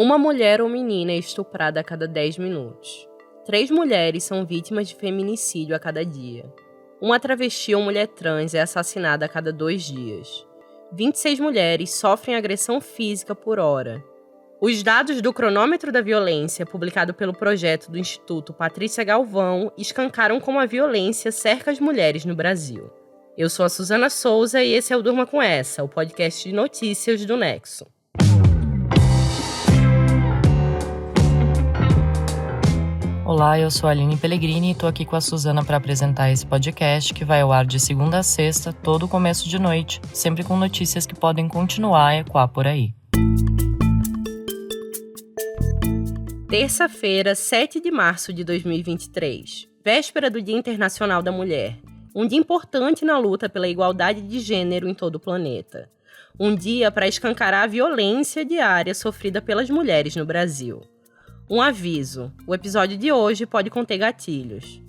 Uma mulher ou menina é estuprada a cada 10 minutos. 3 mulheres são vítimas de feminicídio a cada dia. Uma travesti ou mulher trans é assassinada a cada 2 dias. 26 mulheres sofrem agressão física por hora. Os dados do Cronômetro da Violência, publicado pelo projeto do Instituto Patrícia Galvão, escancaram como a violência cerca as mulheres no Brasil. Eu sou a Suzana Souza e esse é o Durma Com Essa, o podcast de notícias do Nexo. Olá, eu sou a Aline Pellegrini e tô aqui com a Suzana para apresentar esse podcast que vai ao ar de segunda a sexta, todo começo de noite, sempre com notícias que podem continuar a ecoar por aí. Terça-feira, 7 de março de 2023, véspera do Dia Internacional da Mulher. Um dia importante na luta pela igualdade de gênero em todo o planeta. Um dia para escancarar a violência diária sofrida pelas mulheres no Brasil. Um aviso: o episódio de hoje pode conter gatilhos.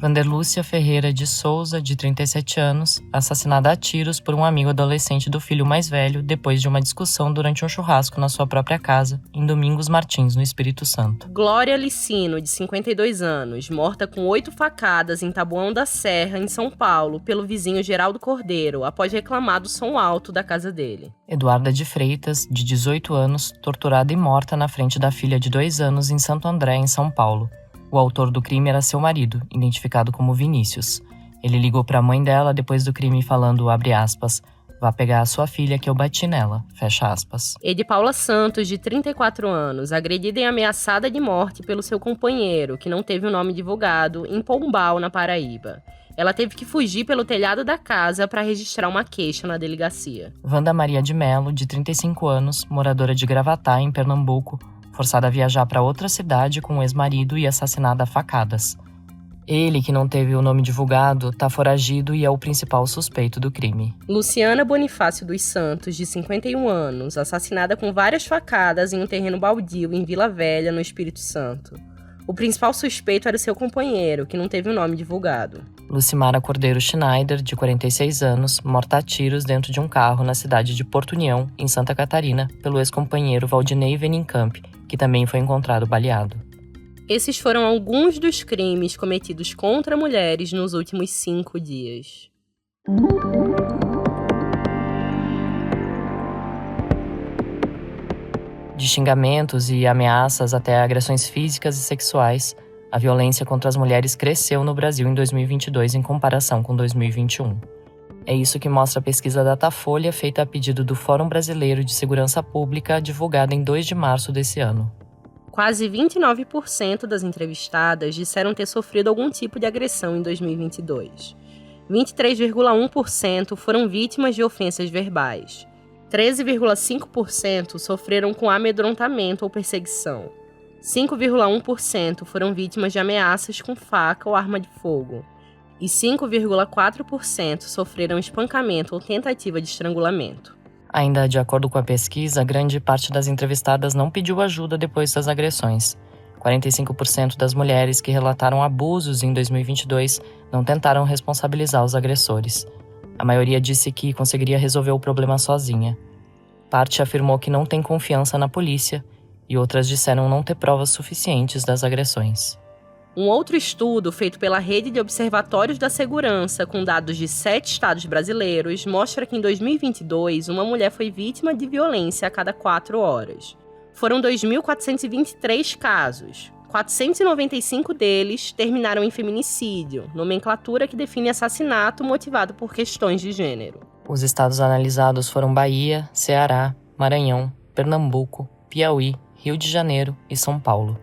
Vanderlúcia Ferreira de Souza, de 37 anos, assassinada a tiros por um amigo adolescente do filho mais velho depois de uma discussão durante um churrasco na sua própria casa, em Domingos Martins, no Espírito Santo. Glória Licino, de 52 anos, morta com 8 facadas em Taboão da Serra, em São Paulo, pelo vizinho Geraldo Cordeiro, após reclamar do som alto da casa dele. Eduarda de Freitas, de 18 anos, torturada e morta na frente da filha de 2 anos em Santo André, em São Paulo. O autor do crime era seu marido, identificado como Vinícius. Ele ligou para a mãe dela depois do crime falando, abre aspas, vá pegar a sua filha que eu bati nela, fecha aspas. Edi Paula Santos, de 34 anos, agredida e ameaçada de morte pelo seu companheiro, que não teve o nome divulgado, em Pombal, na Paraíba. Ela teve que fugir pelo telhado da casa para registrar uma queixa na delegacia. Wanda Maria de Mello, de 35 anos, moradora de Gravatá, em Pernambuco, forçada a viajar para outra cidade com o ex-marido e assassinada a facadas. Ele, que não teve o nome divulgado, está foragido e é o principal suspeito do crime. Luciana Bonifácio dos Santos, de 51 anos, assassinada com várias facadas em um terreno baldio em Vila Velha, no Espírito Santo. O principal suspeito era o seu companheiro, que não teve o nome divulgado. Lucimara Cordeiro Schneider, de 46 anos, morta a tiros dentro de um carro na cidade de Porto União, em Santa Catarina, pelo ex-companheiro Valdinei Venicamp, que também foi encontrado baleado. Esses foram alguns dos crimes cometidos contra mulheres nos últimos 5 dias. De xingamentos e ameaças até agressões físicas e sexuais, a violência contra as mulheres cresceu no Brasil em 2022 em comparação com 2021. É isso que mostra a pesquisa Datafolha feita a pedido do Fórum Brasileiro de Segurança Pública, divulgada em 2 de março desse ano. Quase 29% das entrevistadas disseram ter sofrido algum tipo de agressão em 2022. 23,1% foram vítimas de ofensas verbais. 13,5% sofreram com amedrontamento ou perseguição. 5,1% foram vítimas de ameaças com faca ou arma de fogo. E 5,4% sofreram espancamento ou tentativa de estrangulamento. Ainda de acordo com a pesquisa, grande parte das entrevistadas não pediu ajuda depois das agressões. 45% das mulheres que relataram abusos em 2022 não tentaram responsabilizar os agressores. A maioria disse que conseguiria resolver o problema sozinha. Parte afirmou que não tem confiança na polícia e outras disseram não ter provas suficientes das agressões. Um outro estudo feito pela Rede de Observatórios da Segurança, com dados de 7 estados brasileiros, mostra que em 2022 uma mulher foi vítima de violência a cada 4 horas. Foram 2.423 casos. 495 deles terminaram em feminicídio, nomenclatura que define assassinato motivado por questões de gênero. Os estados analisados foram Bahia, Ceará, Maranhão, Pernambuco, Piauí, Rio de Janeiro e São Paulo.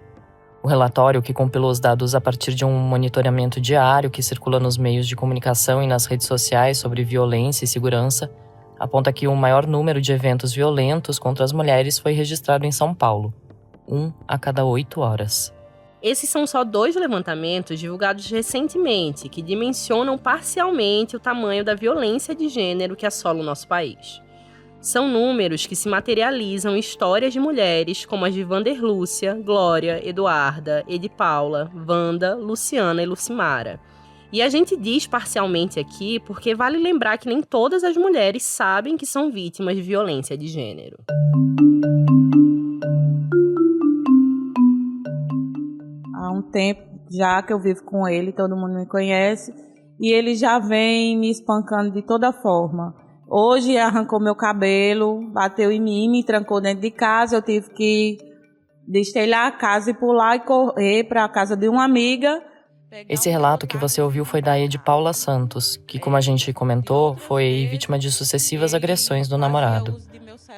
O relatório, que compilou os dados a partir de um monitoramento diário que circula nos meios de comunicação e nas redes sociais sobre violência e segurança, aponta que o maior número de eventos violentos contra as mulheres foi registrado em São Paulo, 1 a cada 8 horas. Esses são só 2 levantamentos divulgados recentemente, que dimensionam parcialmente o tamanho da violência de gênero que assola o nosso país. São números que se materializam em histórias de mulheres como as de Vanderlúcia, Glória, Eduarda, Edi Paula, Wanda, Luciana e Lucimara. E a gente diz parcialmente aqui porque vale lembrar que nem todas as mulheres sabem que são vítimas de violência de gênero. Há um tempo já que eu vivo com ele, todo mundo me conhece, e ele já vem me espancando de toda forma. Hoje arrancou meu cabelo, bateu em mim, me trancou dentro de casa, eu tive que destelhar a casa e pular e correr para a casa de uma amiga. Esse relato que você ouviu foi da Ed Paula Santos, que, como a gente comentou, foi vítima de sucessivas agressões do namorado.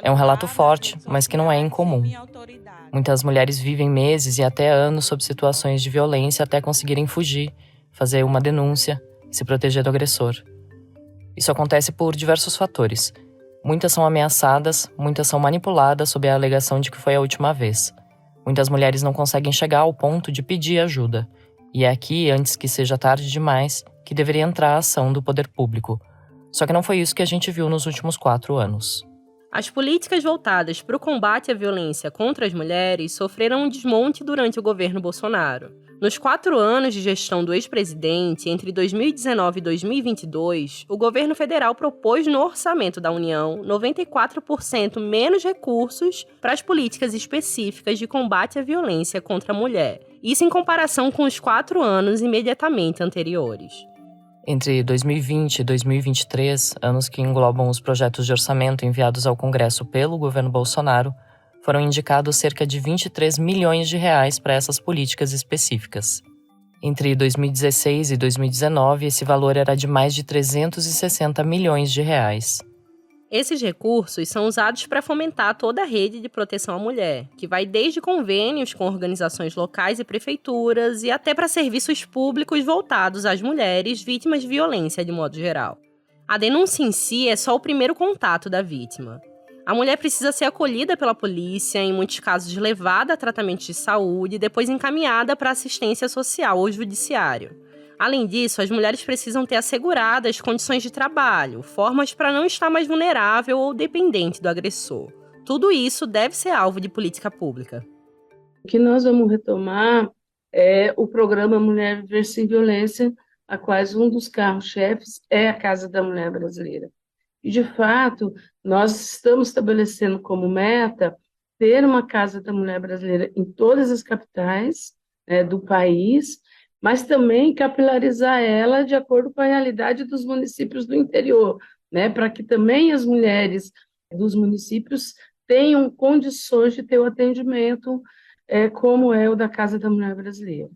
É um relato forte, mas que não é incomum. Muitas mulheres vivem meses e até anos sob situações de violência até conseguirem fugir, fazer uma denúncia e se proteger do agressor. Isso acontece por diversos fatores. Muitas são ameaçadas, muitas são manipuladas sob a alegação de que foi a última vez. Muitas mulheres não conseguem chegar ao ponto de pedir ajuda. E é aqui, antes que seja tarde demais, que deveria entrar a ação do poder público. Só que não foi isso que a gente viu nos últimos 4 anos. As políticas voltadas para o combate à violência contra as mulheres sofreram um desmonte durante o governo Bolsonaro. Nos 4 anos de gestão do ex-presidente, entre 2019 e 2022, o governo federal propôs no orçamento da União 94% menos recursos para as políticas específicas de combate à violência contra a mulher. Isso em comparação com os 4 anos imediatamente anteriores. Entre 2020 e 2023, anos que englobam os projetos de orçamento enviados ao Congresso pelo governo Bolsonaro, foram indicados cerca de 23 milhões de reais para essas políticas específicas. Entre 2016 e 2019, esse valor era de mais de 360 milhões de reais. Esses recursos são usados para fomentar toda a rede de proteção à mulher, que vai desde convênios com organizações locais e prefeituras e até para serviços públicos voltados às mulheres vítimas de violência de modo geral. A denúncia em si é só o primeiro contato da vítima. A mulher precisa ser acolhida pela polícia, em muitos casos levada a tratamentos de saúde e depois encaminhada para assistência social ou judiciário. Além disso, as mulheres precisam ter asseguradas condições de trabalho, formas para não estar mais vulnerável ou dependente do agressor. Tudo isso deve ser alvo de política pública. O que nós vamos retomar é o programa Mulher Viver Sem Violência, a quais um dos carros-chefes é a Casa da Mulher Brasileira. E, de fato, nós estamos estabelecendo como meta ter uma Casa da Mulher Brasileira em todas as capitais, do país, mas também capilarizar ela de acordo com a realidade dos municípios do interior, para que também as mulheres dos municípios tenham condições de ter o atendimento como é o da Casa da Mulher Brasileira.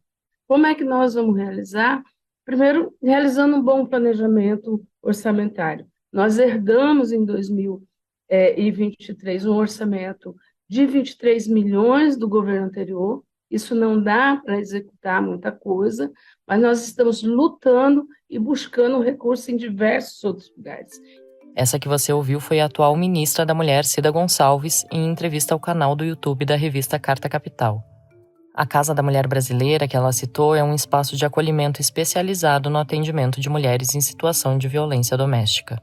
Como é que nós vamos realizar? Primeiro, realizando um bom planejamento orçamentário. Nós herdamos em 2023 um orçamento de 23 milhões do governo anterior. Isso não dá para executar muita coisa, mas nós estamos lutando e buscando recursos em diversos outros lugares. Essa que você ouviu foi a atual ministra da Mulher, Cida Gonçalves, em entrevista ao canal do YouTube da revista Carta Capital. A Casa da Mulher Brasileira, que ela citou, é um espaço de acolhimento especializado no atendimento de mulheres em situação de violência doméstica.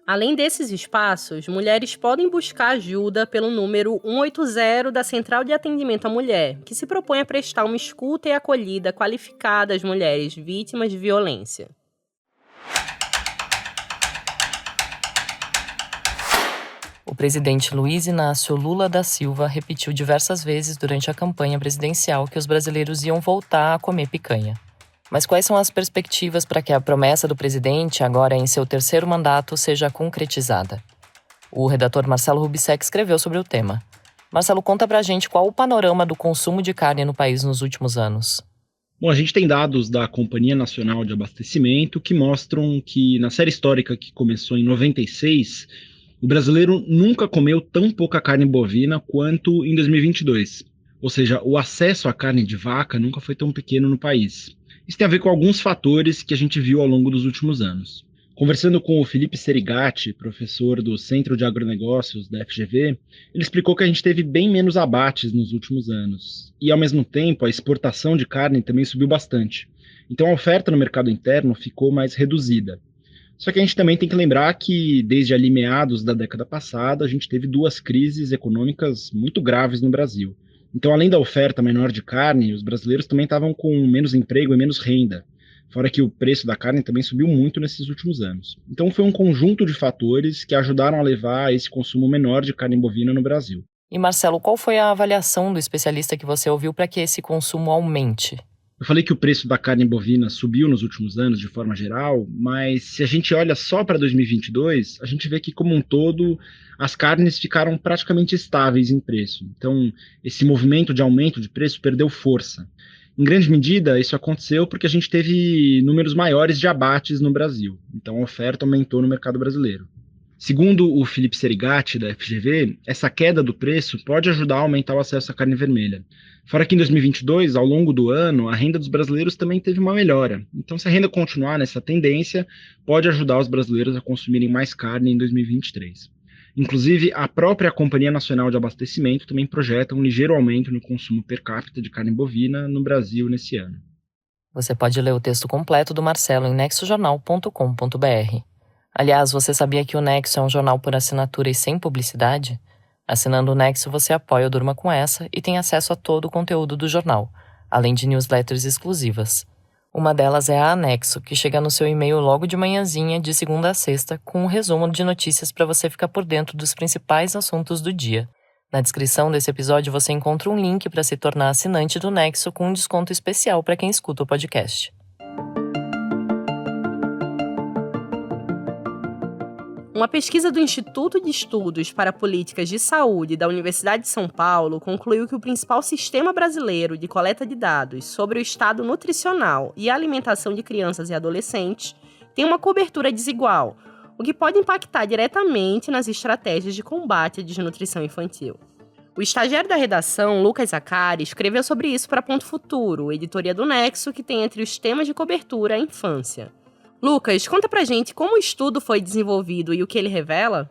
Além desses espaços, mulheres podem buscar ajuda pelo número 180 da Central de Atendimento à Mulher, que se propõe a prestar uma escuta e acolhida qualificada às mulheres vítimas de violência. O presidente Luiz Inácio Lula da Silva repetiu diversas vezes durante a campanha presidencial que os brasileiros iam voltar a comer picanha. Mas quais são as perspectivas para que a promessa do presidente, agora em seu 3º mandato, seja concretizada? O redator Marcelo Rubissec escreveu sobre o tema. Marcelo, conta pra gente qual o panorama do consumo de carne no país nos últimos anos. Bom, a gente tem dados da Companhia Nacional de Abastecimento que mostram que na série histórica que começou em 96, o brasileiro nunca comeu tão pouca carne bovina quanto em 2022. Ou seja, o acesso à carne de vaca nunca foi tão pequeno no país. Isso tem a ver com alguns fatores que a gente viu ao longo dos últimos anos. Conversando com o Felipe Serigati, professor do Centro de Agronegócios da FGV, ele explicou que a gente teve bem menos abates nos últimos anos. E, ao mesmo tempo, a exportação de carne também subiu bastante. Então, a oferta no mercado interno ficou mais reduzida. Só que a gente também tem que lembrar que, desde ali meados da década passada, a gente teve 2 crises econômicas muito graves no Brasil. Então, além da oferta menor de carne, os brasileiros também estavam com menos emprego e menos renda. Fora que o preço da carne também subiu muito nesses últimos anos. Então foi um conjunto de fatores que ajudaram a levar a esse consumo menor de carne bovina no Brasil. E Marcelo, qual foi a avaliação do especialista que você ouviu para que esse consumo aumente? Eu falei que o preço da carne bovina subiu nos últimos anos de forma geral, mas se a gente olha só para 2022, a gente vê que, como um todo, as carnes ficaram praticamente estáveis em preço. Então, esse movimento de aumento de preço perdeu força. Em grande medida, isso aconteceu porque a gente teve números maiores de abates no Brasil. Então, a oferta aumentou no mercado brasileiro. Segundo o Felipe Serigati, da FGV, essa queda do preço pode ajudar a aumentar o acesso à carne vermelha. Fora que em 2022, ao longo do ano, a renda dos brasileiros também teve uma melhora. Então, se a renda continuar nessa tendência, pode ajudar os brasileiros a consumirem mais carne em 2023. Inclusive, a própria Companhia Nacional de Abastecimento também projeta um ligeiro aumento no consumo per capita de carne bovina no Brasil nesse ano. Você pode ler o texto completo do Marcelo em nexojornal.com.br. Aliás, você sabia que o Nexo é um jornal por assinatura e sem publicidade? Assinando o Nexo, você apoia o Durma Com Essa e tem acesso a todo o conteúdo do jornal, além de newsletters exclusivas. Uma delas é a Anexo, que chega no seu e-mail logo de manhãzinha, de segunda a sexta, com um resumo de notícias para você ficar por dentro dos principais assuntos do dia. Na descrição desse episódio você encontra um link para se tornar assinante do Nexo com um desconto especial para quem escuta o podcast. Uma pesquisa do Instituto de Estudos para Políticas de Saúde da Universidade de São Paulo concluiu que o principal sistema brasileiro de coleta de dados sobre o estado nutricional e alimentação de crianças e adolescentes tem uma cobertura desigual, o que pode impactar diretamente nas estratégias de combate à desnutrição infantil. O estagiário da redação, Lucas Zacari, escreveu sobre isso para Ponto Futuro, editoria do Nexo, que tem entre os temas de cobertura a infância. Lucas, conta pra gente como o estudo foi desenvolvido e o que ele revela?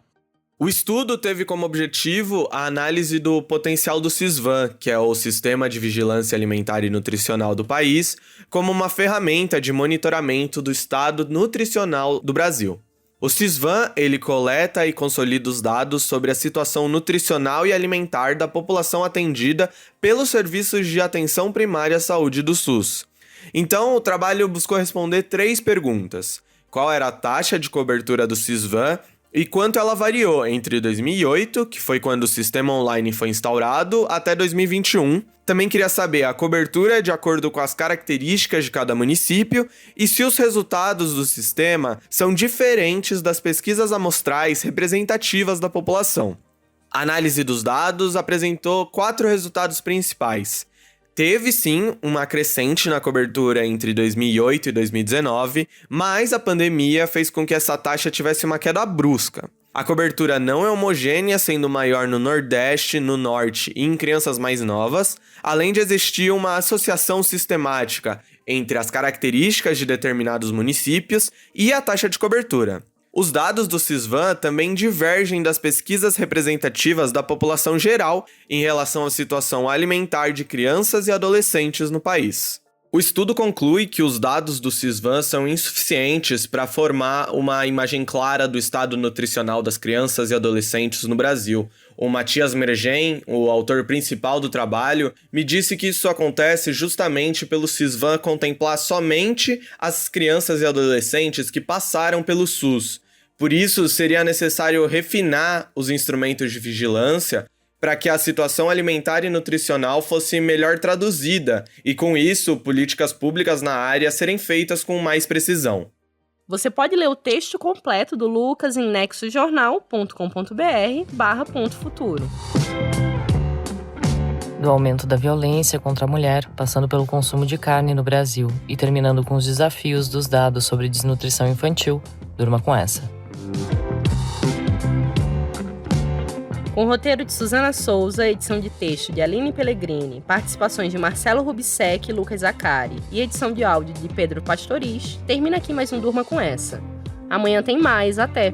O estudo teve como objetivo a análise do potencial do SISVAN, que é o Sistema de Vigilância Alimentar e Nutricional do país, como uma ferramenta de monitoramento do estado nutricional do Brasil. O SISVAN, ele coleta e consolida os dados sobre a situação nutricional e alimentar da população atendida pelos serviços de atenção primária à saúde do SUS. Então, o trabalho buscou responder 3 perguntas. Qual era a taxa de cobertura do SISVAN e quanto ela variou entre 2008, que foi quando o sistema online foi instaurado, até 2021. Também queria saber a cobertura de acordo com as características de cada município e se os resultados do sistema são diferentes das pesquisas amostrais representativas da população. A análise dos dados apresentou 4 resultados principais. Teve, sim, uma crescente na cobertura entre 2008 e 2019, mas a pandemia fez com que essa taxa tivesse uma queda brusca. A cobertura não é homogênea, sendo maior no Nordeste, no Norte e em crianças mais novas, além de existir uma associação sistemática entre as características de determinados municípios e a taxa de cobertura. Os dados do SISVAN também divergem das pesquisas representativas da população geral em relação à situação alimentar de crianças e adolescentes no país. O estudo conclui que os dados do SISVAN são insuficientes para formar uma imagem clara do estado nutricional das crianças e adolescentes no Brasil. O Matias Mergen, o autor principal do trabalho, me disse que isso acontece justamente pelo SISVAN contemplar somente as crianças e adolescentes que passaram pelo SUS. Por isso, seria necessário refinar os instrumentos de vigilância para que a situação alimentar e nutricional fosse melhor traduzida e, com isso, políticas públicas na área serem feitas com mais precisão. Você pode ler o texto completo do Lucas em nexojornal.com.br/Ponto Futuro. Do aumento da violência contra a mulher, passando pelo consumo de carne no Brasil e terminando com os desafios dos dados sobre desnutrição infantil, durma com essa. Com roteiro de Suzana Souza, edição de texto de Aline Pellegrini, participações de Marcelo Rubissec e Lucas Zacari e edição de áudio de Pedro Pastoriz, termina aqui mais um Durma Com Essa. Amanhã tem mais, até!